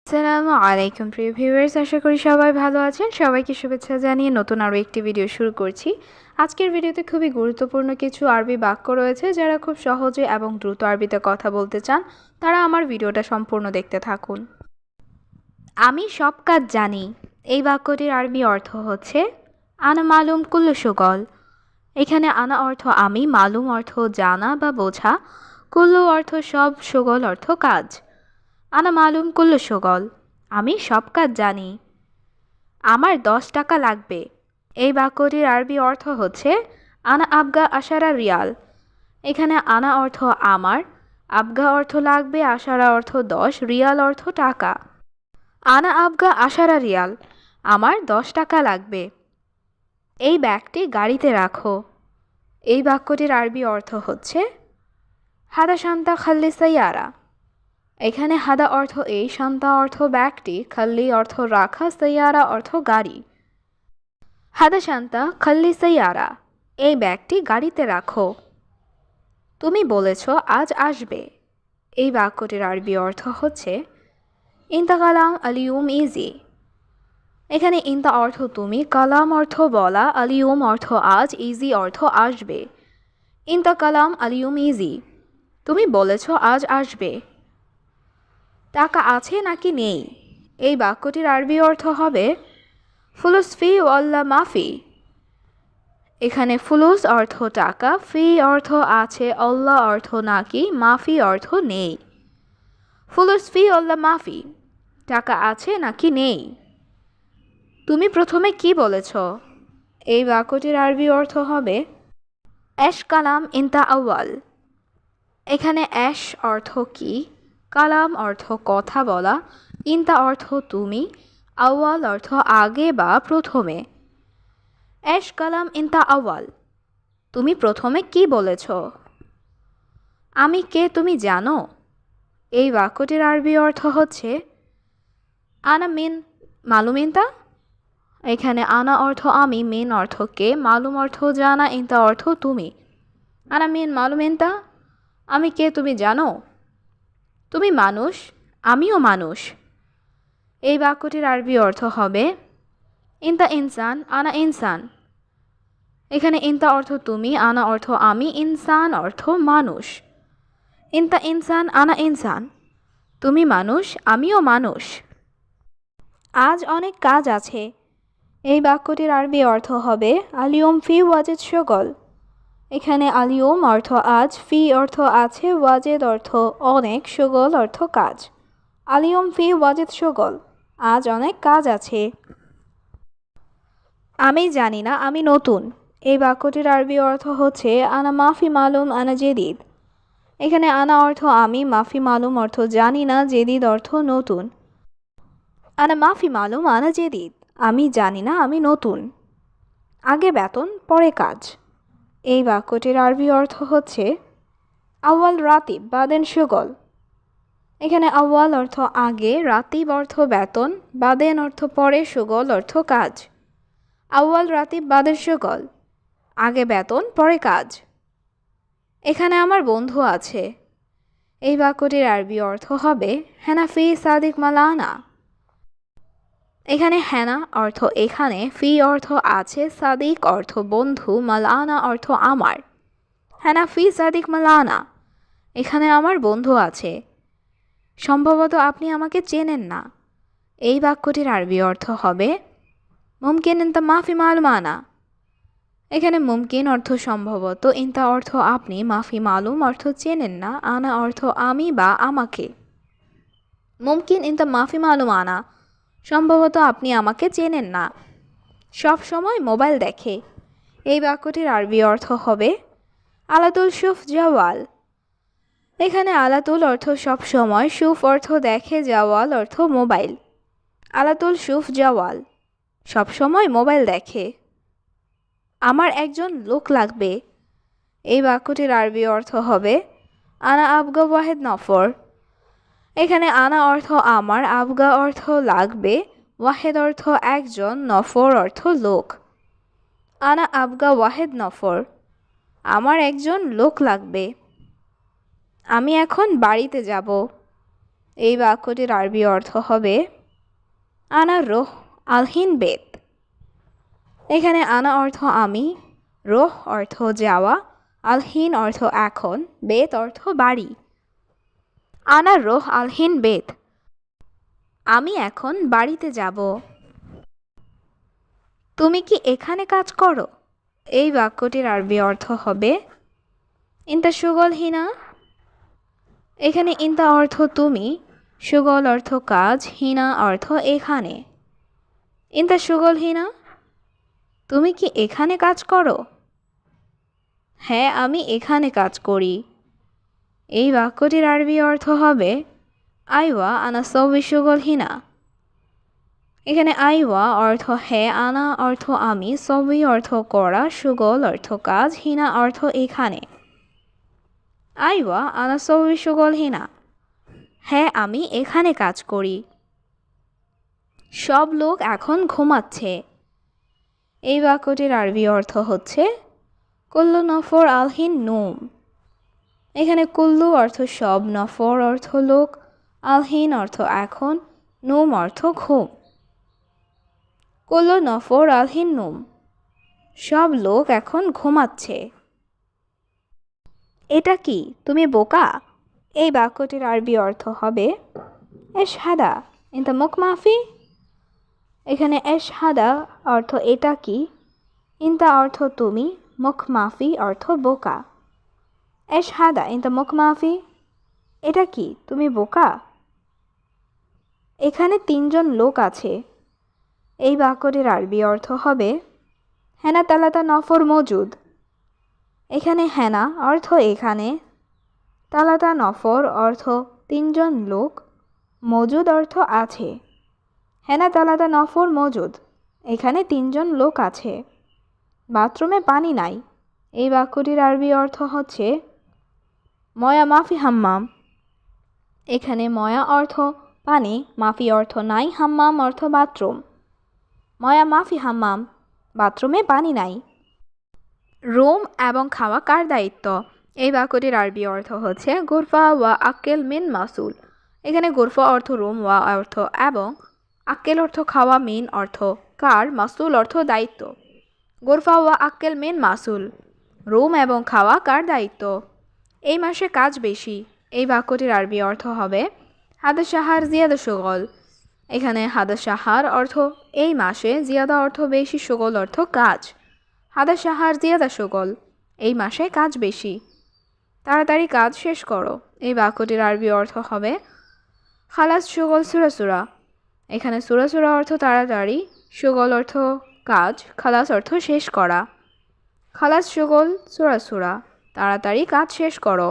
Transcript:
আসসালামু আলাইকুম প্রিয় ভিউয়ার্স, আশা করি সবাই ভালো আছেন। সবাইকে শুভেচ্ছা জানিয়ে নতুন আরও একটি ভিডিও শুরু করছি। আজকের ভিডিওতে খুবই গুরুত্বপূর্ণ কিছু আরবি বাক্য রয়েছে। যারা খুব সহজে এবং দ্রুত আরবিতে কথা বলতে চান তারা আমার ভিডিওটা সম্পূর্ণ দেখতে থাকুন। আমি সব কাজ জানি। এই বাক্যটির আরবি অর্থ হচ্ছে আনা মালুম কুল্লু শুগল। এখানে আনা অর্থ আমি, মালুম অর্থ জানা বা বোঝা, কুল্লু অর্থ সব, শুগল অর্থ কাজ। আনা মালুম কুল্লু শুগল, আমি সব কাজ জানি। আমার 10 টাকা লাগবে। এই বাক্যটির আরবি অর্থ হচ্ছে আনা আবগা আশারা রিয়াল। এখানে আনা অর্থ আমার, আবগা অর্থ লাগবে, আশারা অর্থ 10, রিয়াল অর্থ টাকা। আনা আবগা আশারা রিয়াল, আমার 10 টাকা লাগবে। এই ব্যাগটি গাড়িতে রাখো। এই বাক্যটির আরবি অর্থ হচ্ছে হাদা শান্তা খাল্লি সাইয়ারা। এখানে হাদা অর্থ এই, শান্তা অর্থ ব্যাগটি, খাল্লি অর্থ রাখা, সাইয়ারা অর্থ গাড়ি। হাদা শান্তা খাল্লি সাইয়ারা, এই ব্যাগটি গাড়িতে রাখো। তুমি বলেছ আজ আসবে। এই বাক্যটির আরবি অর্থ হচ্ছে ইনতা কালাম আলিউম ইজি। এখানে ইনতা অর্থ তুমি, কালাম অর্থ বলা, আলিউম অর্থ আজ, ইজি অর্থ আসবে। ইনতা কালাম আলিউম ইজি, তুমি বলেছ আজ আসবে। টাকা আছে নাকি নেই। এই বাক্যটির আরবি অর্থ হবে ফুলুস ফি ওয়াল্লা মাফি। এখানে ফুলুস অর্থ টাকা, ফি অর্থ আছে, অল্লাহ অর্থ নাকি, মাফি অর্থ নেই। ফুলুস ফি ওয়াল্লা মাফি, টাকা আছে নাকি নেই। তুমি প্রথমে কি বলেছ। এই বাক্যটির আরবি অর্থ হবে এশ কালাম ইনতা আউয়াল। এখানে এশ অর্থ কি, কালাম অর্থ কথা বলা, ইনতা অর্থ তুমি, আউয়াল অর্থ আগে বা প্রথমে। এশ কালাম ইনতা আউয়াল, তুমি প্রথমে কি বলেছ। আমি কে তুমি জানো। এই বাক্যটির আরবি অর্থ হচ্ছে আনা মিন মালুম ইনতা। এখানে আনা অর্থ আমি, মিন অর্থ কে, মালুম অর্থ জানা, ইনতা অর্থ তুমি। আনা মিন মালুম ইনতা, আমি কে তুমি জানো। তুমি মানুষ, আমিও মানুষ। এই বাক্যটির আরবি অর্থ হবে ইনতা ইনসান আনা ইনসান। এখানে ইনতা অর্থ তুমি, আনা অর্থ আমি, ইনসান অর্থ মানুষ। ইনতা ইনসান আনা ইনসান, তুমি মানুষ, আমিও মানুষ। আজ অনেক কাজ আছে। এই বাক্যটির আরবি অর্থ হবে আলিয়ম ফি ওয়াজেদ শগল। এখানে আলিয়ম অর্থ আজ, ফি অর্থ আছে, ওয়াজেদ অর্থ অনেক, শগল অর্থ কাজ। আলিয়ম ফি ওয়াজেদ শগল, আজ অনেক কাজ আছে। আমি জানি না, আমি নতুন। এই বাক্যটির আরবি অর্থ হচ্ছে আনা মাফি মালুম আনা জেদিদ। এখানে আনা অর্থ আমি, মাফি মালুম অর্থ জানি না, জেদিদ অর্থ নতুন। আনা মাফি মালুম আনা জেদিদ, আমি জানি না, আমি নতুন। আগে বেতন পরে কাজ। এই বাক্যটির আরবি অর্থ হচ্ছে আউয়াল রাতিব বাদেন শুগল। এখানে আউয়াল অর্থ আগে, রাতিব অর্থ বেতন, বাদেন অর্থ পরে, শুগল অর্থ কাজ। আউয়াল রাতিব বাদেন শুগল, আগে বেতন পরে কাজ। এখানে আমার বন্ধু আছে। এই বাক্যটির আরবি অর্থ হবে হেনাফি সাদিক মালানা। এখানে হেনা অর্থ এখানে, ফি অর্থ আছে, সাদিক অর্থ বন্ধু, মালানা অর্থ আমার। হেনা ফি সাদিক মালানা, এখানে আমার বন্ধু আছে। সম্ভবত আপনি আমাকে চেনেন না। এই বাক্যটির আরবি অর্থ হবে মুমকিন ইনতা মাফি মালুমানা। এখানে মুমকিন অর্থ সম্ভবত, ইনতা অর্থ আপনি, মাফি মালুম অর্থ চেনেন না, আনা অর্থ আমি বা আমাকে। মুমকিন ইনতা মাফি মালুমানা, সম্ভবত আপনি আমাকে চেনেন না। সব সময় মোবাইল দেখে। এই বাক্যটির আরবি অর্থ হবে আলাতুল শুফ জাওয়াল। এখানে আলাতুল অর্থ সব সময়, শুফ অর্থ দেখে, জাওয়াল অর্থ মোবাইল। আলাতুল শুফ জাওয়াল, সব সময় মোবাইল দেখে। আমার একজন লোক লাগবে। এই বাক্যটির আরবি অর্থ হবে আনা আবগা ওয়াহেদ নফর। এখানে আনা অর্থ আমার, আবগা অর্থ লাগবে, ওয়াহেদ অর্থ একজন, নফর অর্থ লোক। আনা আবগা ওয়াহেদ নফর, আমার একজন লোক লাগবে। আমি এখন বাড়িতে যাব। এই বাক্যটির আরবি অর্থ হবে আনা রোহ আলহিন বেত। এখানে আনা অর্থ আমি, রোহ অর্থ যাওয়া, আলহিন অর্থ এখন, বেত অর্থ বাড়ি। আনা রোহ আলহিন বেত, আমি এখন বাড়িতে যাব। তুমি কি এখানে কাজ করো? এই বাক্যটির আরবি অর্থ হবে ইনতা শুগল হিনা। এখানে ইনতা অর্থ তুমি, শুগল অর্থ কাজ, হিনা অর্থ এখানে। ইনতা শুগল হিনা, তুমি কি এখানে কাজ করো? হ্যাঁ, আমি এখানে কাজ করি। এই বাক্যটির আরবি অর্থ হবে আইওয়া আনা সবই শুগল হিনা। এখানে আইওয়া অর্থ হ্যাঁ, আনা অর্থ আমি, সবই অর্থ করা, শুগল অর্থ কাজ, হিনা অর্থ এখানে। আইওয়া আনা সবই শুগল হিনা, হ্যাঁ আমি এখানে কাজ করি। সব লোক এখন ঘুমাচ্ছে। এই বাক্যটির আরবি অর্থ হচ্ছে কুল্লু নফর আলহিন নুম। এখানে কুল্লু অর্থ সব, নফর অর্থ লোক, আলহিন অর্থ এখন, নুম অর্থ ঘুম। কুল্লু নফর আলহিন নুম, সব লোক এখন ঘুমাচ্ছে। এটা কি, তুমি বোকা? এই বাক্যটির আরবি অর্থ হবে এশহাদা ইনতা মুখ মাফি। এখানে এশহাদা অর্থ এটা কি, ইনতা অর্থ তুমি, মুখ মাফি অর্থ বোকা। এশহাদা ইনতা মুখ মাফি, এটা কি, তুমি বোকা? এখানে 3 জন লোক আছে। এই বাক্যটির আরবি অর্থ হবে হেনা তালাতা নফর মজুদ। এখানে হেনা অর্থ এখানে, তালাতা নফর অর্থ 3 জন লোক, মজুদ অর্থ আছে। হেনা তালাতা নফর মজুদ, এখানে 3 জন লোক আছে। বাথরুমে পানি নাই। এই বাক্যটির আরবি অর্থ হচ্ছে ময়া মাফি হাম্মাম। এখানে ময়া অর্থ পানি, মাফি অর্থ নাই, হাম্মাম অর্থ বাথরুম। ময়া মাফি হাম্মাম, বাথরুমে পানি নাই। রুম এবং খাওয়া কার দায়িত্ব? এই বাক্যটির আরবি অর্থ হচ্ছে গুরফা ওয়া আক্কেল মিন মাসুল। এখানে গুরফা অর্থ রুম, ওয়া অর্থ এবং, আক্কেল অর্থ খাওয়া, মিন অর্থ কার, মাসুল অর্থ দায়িত্ব। গুরফা ওয়া আক্কেল মিন মাসুল, রুম এবং খাওয়া কার দায়িত্ব? এই মাসে কাজ বেশি। এই বাক্যটির আরবি অর্থ হবে হাদা শাহার জিয়াদা শুগল। এখানে হাদা শাহার অর্থ এই মাসে, জিয়াদা অর্থ বেশি, শুগল অর্থ কাজ। হাদা শাহার জিয়াদা শুগল, এই মাসে কাজ বেশি। তাড়াতাড়ি কাজ শেষ করো। এই বাক্যটির আরবি অর্থ হবে খালাস শুগল সুরাসুরা। এখানে সুরাসুরা অর্থ তাড়াতাড়ি, শুগল অর্থ কাজ, খালাস অর্থ শেষ করা। খালাস শুগল সুরাসুরা, তাড়াতাড়ি কাজ শেষ করো।